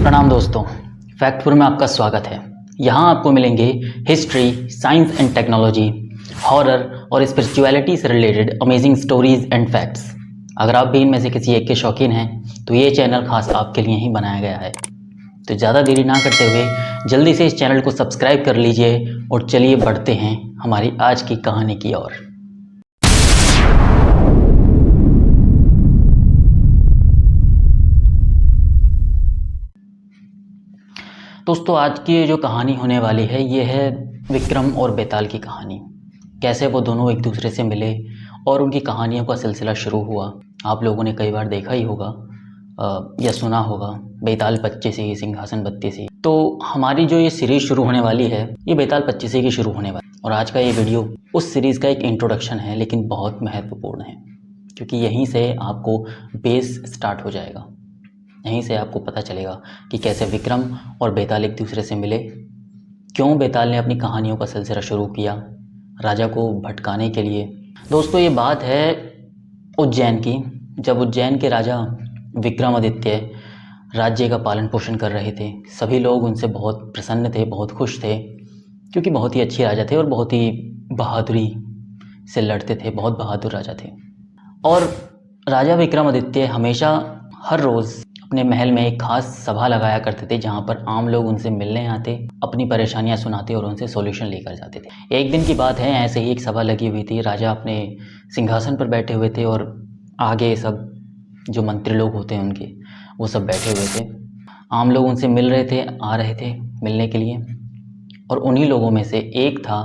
प्रणाम दोस्तों, फैक्टफुल में आपका स्वागत है। यहाँ आपको मिलेंगे history, science and technology, horror और स्पिरिचुअलिटी से related amazing stories and facts. अगर आप भी इनमें से किसी एक के शौकीन हैं तो ये चैनल खास आपके लिए ही बनाया गया है। तो ज़्यादा देरी ना करते हुए जल्दी से इस चैनल को सब्सक्राइब कर लीजिए और चलिए बढ़ते हैं हमारी आज की कहानी की ओर। दोस्तों, आज की ये जो कहानी होने वाली है ये है विक्रम और बेताल की कहानी। कैसे वो दोनों एक दूसरे से मिले और उनकी कहानियों का सिलसिला शुरू हुआ। आप लोगों ने कई बार देखा ही होगा या सुना होगा, बेताल पच्चीसी सिंहासन बत्तीसी। तो हमारी जो ये सीरीज़ शुरू होने वाली है ये बेताल पच्चीसी की शुरू होने वाली, और आज का ये वीडियो उस सीरीज़ का एक इंट्रोडक्शन है, लेकिन बहुत महत्वपूर्ण है क्योंकि यहीं से आपको बेस स्टार्ट हो जाएगा। यहीं से आपको पता चलेगा कि कैसे विक्रम और बेताल एक दूसरे से मिले, क्यों बेताल ने अपनी कहानियों का सिलसिला शुरू किया राजा को भटकाने के लिए। दोस्तों, ये बात है उज्जैन की, जब उज्जैन के राजा विक्रमादित्य राज्य का पालन पोषण कर रहे थे। सभी लोग उनसे बहुत प्रसन्न थे, बहुत खुश थे, क्योंकि बहुत ही अच्छे राजा थे और बहुत ही बहादुरी से लड़ते थे, बहुत बहादुर राजा थे। और राजा विक्रमादित्य हमेशा हर रोज़ अपने महल में एक खास सभा लगाया करते थे, जहाँ पर आम लोग उनसे मिलने आते, अपनी परेशानियाँ सुनाते और उनसे सॉल्यूशन लेकर जाते थे। एक दिन की बात है, ऐसे ही एक सभा लगी हुई थी। राजा अपने सिंहासन पर बैठे हुए थे और आगे सब जो मंत्री लोग होते हैं उनके, वो सब बैठे हुए थे। आम लोग उनसे मिल रहे थे, आ रहे थे मिलने के लिए, और उन्हीं लोगों में से एक था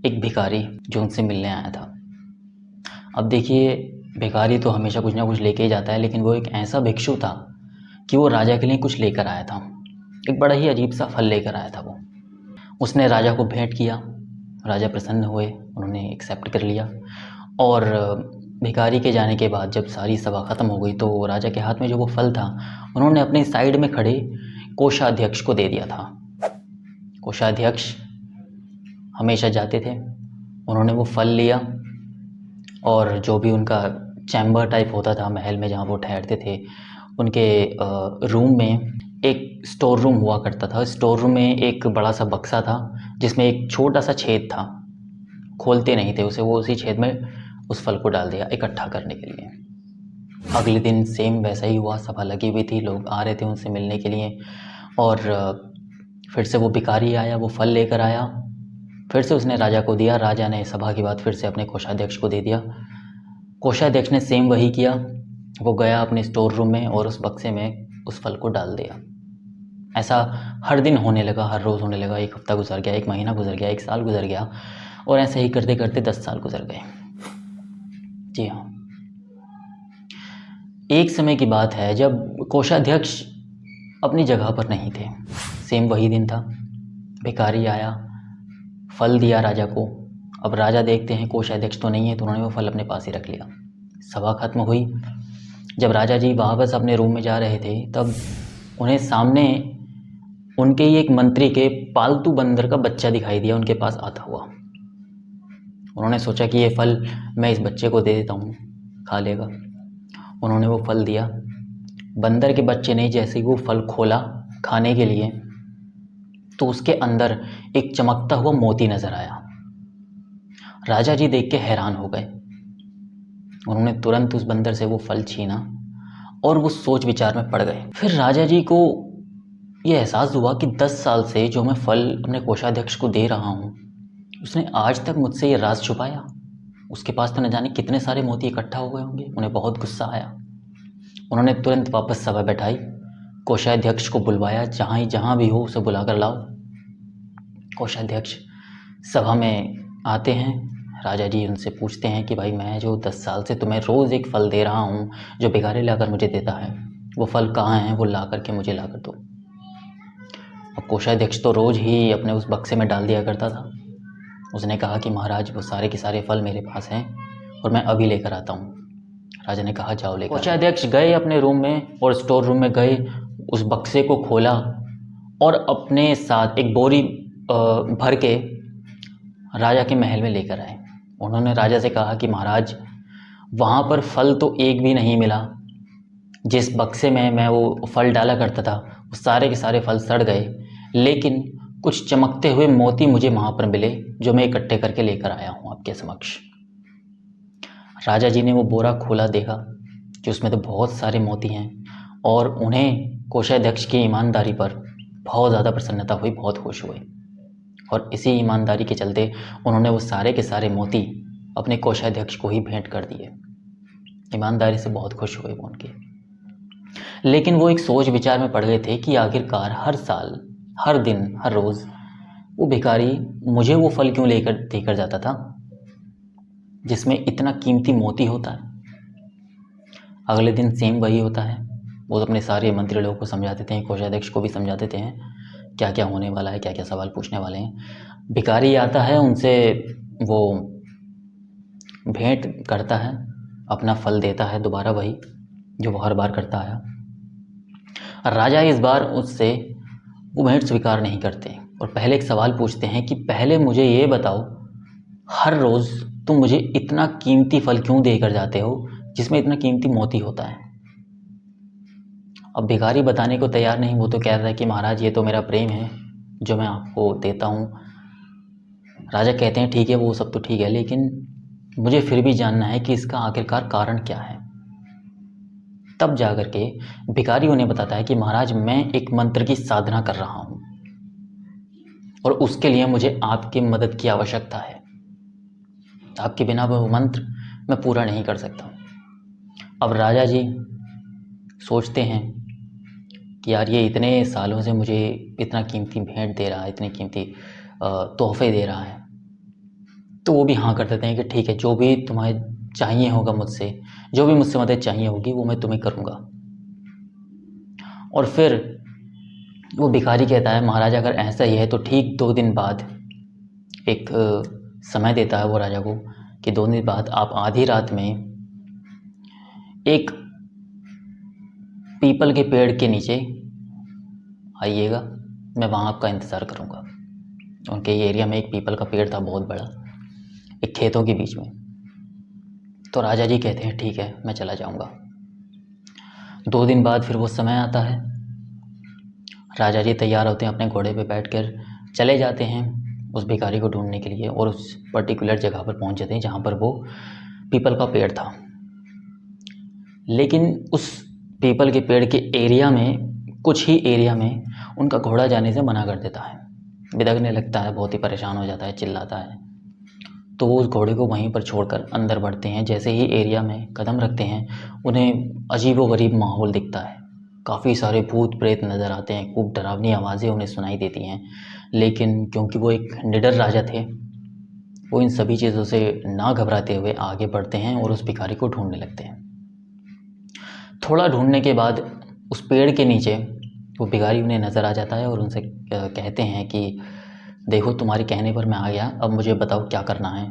एक भिखारी जो उनसे मिलने आया था। अब देखिए, भिखारी तो हमेशा कुछ ना कुछ लेके ही जाता है, लेकिन वो एक ऐसा भिक्षु था कि वो राजा के लिए कुछ लेकर आया था। एक बड़ा ही अजीब सा फल लेकर आया था वो। उसने राजा को भेंट किया, राजा प्रसन्न हुए, उन्होंने एक्सेप्ट कर लिया। और भिखारी के जाने के बाद जब सारी सभा ख़त्म हो गई तो राजा के हाथ में जो वो फल था उन्होंने अपने साइड में खड़े कोषाध्यक्ष को दे दिया था। कोषाध्यक्ष हमेशा जाते थे, उन्होंने वो फल लिया और जो भी उनका चैम्बर टाइप होता था महल में जहाँ वो ठहरते थे, उनके रूम में एक स्टोर रूम हुआ करता था। स्टोर रूम में एक बड़ा सा बक्सा था जिसमें एक छोटा सा छेद था, खोलते नहीं थे उसे, वो उसी छेद में उस फल को डाल दिया इकट्ठा करने के लिए। अगले दिन सेम वैसा ही हुआ, सभा लगी हुई थी, लोग आ रहे थे उनसे मिलने के लिए, और फिर से वो भिखारी आया, वो फल लेकर आया, फिर से उसने राजा को दिया। राजा ने सभा के बाद फिर से अपने कोषाध्यक्ष को दे दिया। कोषाध्यक्ष ने सेम वही किया, वो गया अपने स्टोर रूम में और उस बक्से में उस फल को डाल दिया। ऐसा हर दिन होने लगा, हर रोज़ होने लगा। एक हफ्ता गुजर गया, एक महीना गुजर गया, एक साल गुजर गया, और ऐसे ही करते करते 10 साल गुजर गए। जी हाँ, एक समय की बात है जब कोषाध्यक्ष अपनी जगह पर नहीं थे। सेम वही दिन था, भिखारी आया, फल दिया राजा को। अब राजा देखते हैं कोषाध्यक्ष तो नहीं है, तो उन्होंने वो फल अपने पास ही रख लिया। सभा खत्म हुई, जब राजा जी वापस अपने रूम में जा रहे थे तब उन्हें सामने उनके ही एक मंत्री के पालतू बंदर का बच्चा दिखाई दिया उनके पास आता हुआ। उन्होंने सोचा कि ये फल मैं इस बच्चे को दे देता हूँ, खा लेगा। उन्होंने वो फल दिया। बंदर के बच्चे ने जैसे ही वो फल खोला खाने के लिए तो उसके अंदर एक चमकता हुआ मोती नज़र आया। राजा जी देख के हैरान हो गए। उन्होंने तुरंत उस बंदर से वो फल छीना और वो सोच विचार में पड़ गए। फिर राजा जी को ये एहसास हुआ कि 10 साल से जो मैं फल अपने कोषाध्यक्ष को दे रहा हूँ, उसने आज तक मुझसे ये राज छुपाया। उसके पास तो न जाने कितने सारे मोती इकट्ठा हो गए होंगे। उन्हें बहुत गुस्सा आया। उन्होंने तुरंत वापस सभा बैठाई, कोषाध्यक्ष को बुलवाया, जहाँ भी हो उसे बुला कर लाओ। कोषाध्यक्ष सभा में आते हैं। राजा जी उनसे पूछते हैं कि भाई, मैं जो 10 साल से तुम्हें रोज़ एक फ़ल दे रहा हूँ जो भिखारी लाकर मुझे देता है, वो फल कहाँ हैं? वो ला करके मुझे ला कर दो। अब कोषाध्यक्ष तो रोज़ ही अपने उस बक्से में डाल दिया करता था। उसने कहा कि महाराज, वो सारे के सारे फल मेरे पास हैं और मैं अभी लेकर आता हूँ। राजा ने कहा जाओ लेकर। कोषाध्यक्ष गए अपने रूम में और स्टोर रूम में गए, उस बक्से को खोला और अपने साथ एक बोरी भर के राजा के महल में लेकर आए। उन्होंने राजा से कहा कि महाराज, वहाँ पर फल तो एक भी नहीं मिला। जिस बक्से में मैं वो फल डाला करता था वो सारे के सारे फल सड़ गए, लेकिन कुछ चमकते हुए मोती मुझे वहाँ पर मिले, जो मैं इकट्ठे करके लेकर आया हूँ आपके समक्ष। राजा जी ने वो बोरा खोला, देखा कि उसमें तो बहुत सारे मोती हैं, और उन्हें कोषाध्यक्ष की ईमानदारी पर बहुत ज़्यादा प्रसन्नता हुई, बहुत खुश हुए। और इसी ईमानदारी के चलते उन्होंने वो सारे के सारे मोती अपने कोषाध्यक्ष को ही भेंट कर दिए। ईमानदारी से बहुत खुश हुए वो उनके। लेकिन वो एक सोच विचार में पड़ गए थे कि आखिरकार हर साल, हर दिन, हर रोज़ वो भिखारी मुझे वो फल क्यों देकर जाता था जिसमें इतना कीमती मोती होता है। अगले दिन सेम वही होता है। वो अपने सारे मंत्री लोगों को समझा देते हैं, कोषाध्यक्ष को भी समझा देते हैं क्या क्या होने वाला है, क्या क्या सवाल पूछने वाले हैं। भिखारी आता है, उनसे वो भेंट करता है, अपना फल देता है, दोबारा वही जो वो हर बार करता आया। राजा इस बार उससे वो भेंट स्वीकार नहीं करते और पहले एक सवाल पूछते हैं कि पहले मुझे ये बताओ, हर रोज़ तुम मुझे इतना कीमती फल क्यों देकर जाते हो जिसमें इतना कीमती मोती होता है। अब भिखारी बताने को तैयार नहीं, वो तो कह रहा है कि महाराज ये तो मेरा प्रेम है जो मैं आपको देता हूँ। राजा कहते हैं ठीक है, वो सब तो ठीक है, लेकिन मुझे फिर भी जानना है कि इसका आखिरकार कारण क्या है। तब जाकर के भिखारी उन्हें बताता है कि महाराज मैं एक मंत्र की साधना कर रहा हूँ और उसके लिए मुझे आपकी मदद की आवश्यकता है। आपके बिना वो मंत्र मैं पूरा नहीं कर सकता। अब राजा जी सोचते हैं कि यार ये इतने सालों से मुझे इतना कीमती भेंट दे रहा है, इतने कीमती तोहफे दे रहा है, तो वो भी हाँ कर देते हैं कि ठीक है, जो भी तुम्हें चाहिए होगा मुझसे, जो भी मुझसे मदद चाहिए होगी वो मैं तुम्हें करूँगा। और फिर वो भिखारी कहता है महाराज अगर ऐसा ही है तो ठीक 2 दिन बाद एक समय देता है वो राजा को कि 2 दिन बाद आप आधी रात में एक पीपल के पेड़ के नीचे आइएगा, मैं वहाँ आपका इंतज़ार करूँगा। उनके एरिया में एक पीपल का पेड़ था बहुत बड़ा, एक खेतों के बीच में। तो राजा जी कहते हैं ठीक है, मैं चला जाऊँगा। 2 दिन बाद फिर वो समय आता है। राजा जी तैयार होते हैं, अपने घोड़े पे बैठकर चले जाते हैं उस भिखारी को ढूंढने के लिए और उस पर्टिकुलर जगह पर पहुंच जाते हैं जहाँ पर वो पीपल का पेड़ था। लेकिन उस पीपल के पेड़ के एरिया में, कुछ ही एरिया में उनका घोड़ा जाने से मना कर देता है, बिदकने लगता है, बहुत ही परेशान हो जाता है, चिल्लाता है। तो वो उस घोड़े को वहीं पर छोड़कर अंदर बढ़ते हैं। जैसे ही एरिया में कदम रखते हैं उन्हें अजीबोगरीब माहौल दिखता है, काफ़ी सारे भूत प्रेत नज़र आते हैं, खूब डरावनी आवाज़ें उन्हें सुनाई देती हैं। लेकिन क्योंकि वो एक निडर राजा थे, वो इन सभी चीज़ों से ना घबराते हुए आगे बढ़ते हैं और उस भिखारी को ढूंढने लगते हैं। थोड़ा ढूंढने के बाद उस पेड़ के नीचे वो भिखारी उन्हें नज़र आ जाता है और उनसे कहते हैं कि देखो तुम्हारे कहने पर मैं आ गया, अब मुझे बताओ क्या करना है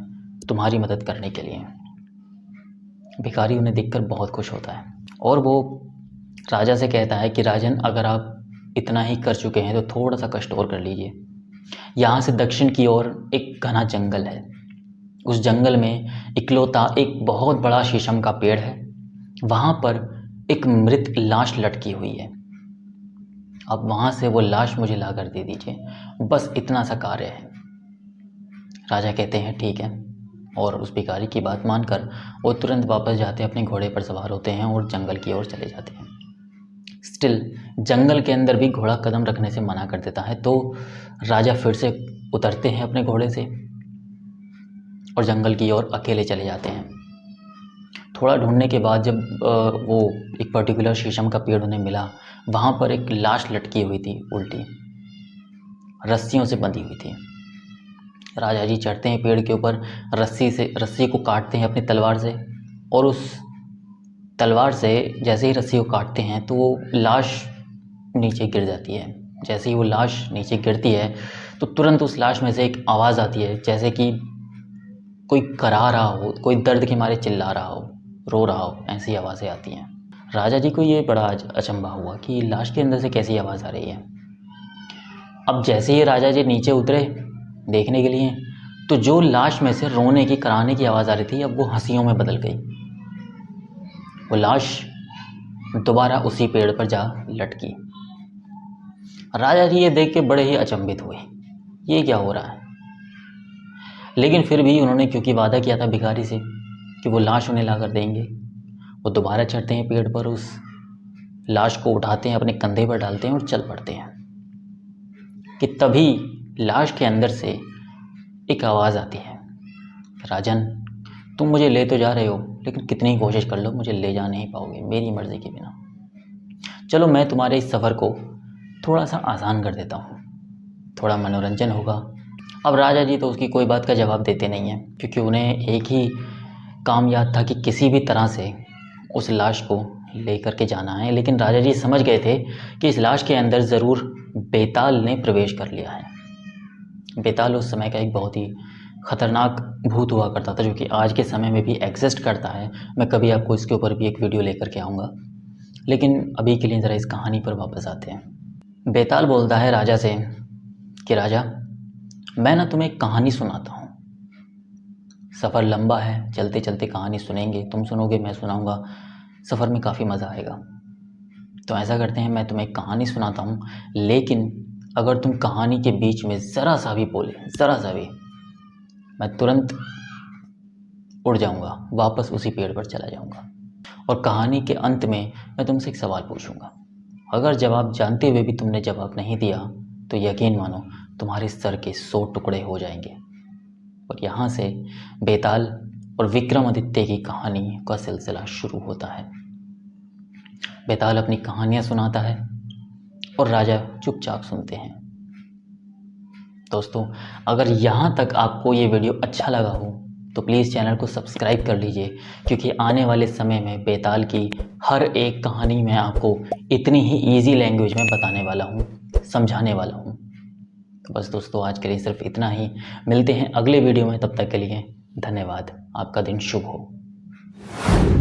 तुम्हारी मदद करने के लिए। भिखारी उन्हें देखकर बहुत खुश होता है और वो राजा से कहता है कि राजन अगर आप इतना ही कर चुके हैं तो थोड़ा सा कष्ट और कर लीजिए। यहाँ से दक्षिण की ओर एक घना जंगल है, उस जंगल में इकलौता एक बहुत बड़ा शीशम का पेड़ है, वहाँ पर एक मृत लाश लटकी हुई है। अब वहाँ से वो लाश मुझे ला कर दे दीजिए, बस इतना सा कार्य है। राजा कहते हैं ठीक है, और उस भिखारी की बात मानकर वो तुरंत वापस जाते हैं, अपने घोड़े पर सवार होते हैं और जंगल की ओर चले जाते हैं। स्टिल जंगल के अंदर भी घोड़ा कदम रखने से मना कर देता है, तो राजा फिर से उतरते हैं अपने घोड़े से और जंगल की ओर अकेले चले जाते हैं। थोड़ा ढूंढने के बाद जब वो एक पर्टिकुलर शीशम का पेड़ उन्हें मिला, वहाँ पर एक लाश लटकी हुई थी, उल्टी रस्सियों से बंधी हुई थी। राजा जी चढ़ते हैं पेड़ के ऊपर, रस्सी को काटते हैं अपनी तलवार से, और उस तलवार से जैसे ही रस्सी को काटते हैं तो वो लाश नीचे गिर जाती है। जैसे ही वो लाश नीचे गिरती है तो तुरंत उस लाश में से एक आवाज़ आती है, जैसे कि कोई करा रहा हो, कोई दर्द के मारे चिल्ला रहा हो, रो रहा हो, ऐसी आवाज़ें आती हैं। राजा जी को ये बड़ा अचंभा हुआ कि लाश के अंदर से कैसी आवाज़ आ रही है। अब जैसे ही राजा जी नीचे उतरे देखने के लिए, तो जो लाश में से रोने की, कराने की आवाज़ आ रही थी, अब वो हंसियों में बदल गई। वो लाश दोबारा उसी पेड़ पर जा लटकी। राजा जी ये देख के बड़े ही अचंभित हुए, ये क्या हो रहा है। लेकिन फिर भी उन्होंने क्योंकि वादा किया था भिखारी से कि वो लाश उन्हें ला कर देंगे, वो दोबारा चढ़ते हैं पेड़ पर, उस लाश को उठाते हैं, अपने कंधे पर डालते हैं और चल पड़ते हैं कि तभी लाश के अंदर से एक आवाज़ आती है, राजन तुम मुझे ले तो जा रहे हो, लेकिन कितनी ही कोशिश कर लो मुझे ले जा नहीं पाओगे मेरी मर्ज़ी के बिना। चलो मैं तुम्हारे इस सफ़र को थोड़ा सा आसान कर देता हूँ, थोड़ा मनोरंजन होगा। अब राजा जी तो उसकी कोई बात का जवाब देते नहीं हैं, क्योंकि उन्हें एक ही काम याद था कि किसी भी तरह से उस लाश को लेकर के जाना है। लेकिन राजा जी समझ गए थे कि इस लाश के अंदर ज़रूर बेताल ने प्रवेश कर लिया है। बेताल उस समय का एक बहुत ही ख़तरनाक भूत हुआ करता था, जो कि आज के समय में भी एग्जिस्ट करता है। मैं कभी आपको इसके ऊपर भी एक वीडियो लेकर के आऊँगा, लेकिन अभी के लिए ज़रा इस कहानी पर वापस आते हैं। बेताल बोलता है राजा से कि राजा मैं ना तुम्हें एक कहानी सुनाता हूँ, सफ़र लंबा है, चलते चलते कहानी सुनेंगे, तुम सुनोगे मैं सुनाऊँगा, सफ़र में काफ़ी मज़ा आएगा। तो ऐसा करते हैं, मैं तुम्हें एक कहानी सुनाता हूँ, लेकिन अगर तुम कहानी के बीच में ज़रा सा भी बोले, ज़रा सा भी, मैं तुरंत उड़ जाऊँगा, वापस उसी पेड़ पर चला जाऊँगा। और कहानी के अंत में मैं तुमसे एक सवाल पूछूंगा, अगर जवाब जानते हुए भी तुमने जवाब नहीं दिया तो यकीन मानो तुम्हारे सर के 100 टुकड़े हो जाएंगे। और यहाँ से बेताल और विक्रमादित्य की कहानी का सिलसिला शुरू होता है। बेताल अपनी कहानियाँ सुनाता है और राजा चुपचाप सुनते हैं। दोस्तों, अगर यहाँ तक आपको ये वीडियो अच्छा लगा हो तो प्लीज़ चैनल को सब्सक्राइब कर लीजिए, क्योंकि आने वाले समय में बेताल की हर एक कहानी मैं आपको इतनी ही इजी लैंग्वेज में बताने वाला हूँ, समझाने वाला हूँ। तो बस दोस्तों, आज के लिए सिर्फ इतना ही। मिलते हैं अगले वीडियो में, तब तक के लिए धन्यवाद। आपका दिन शुभ हो।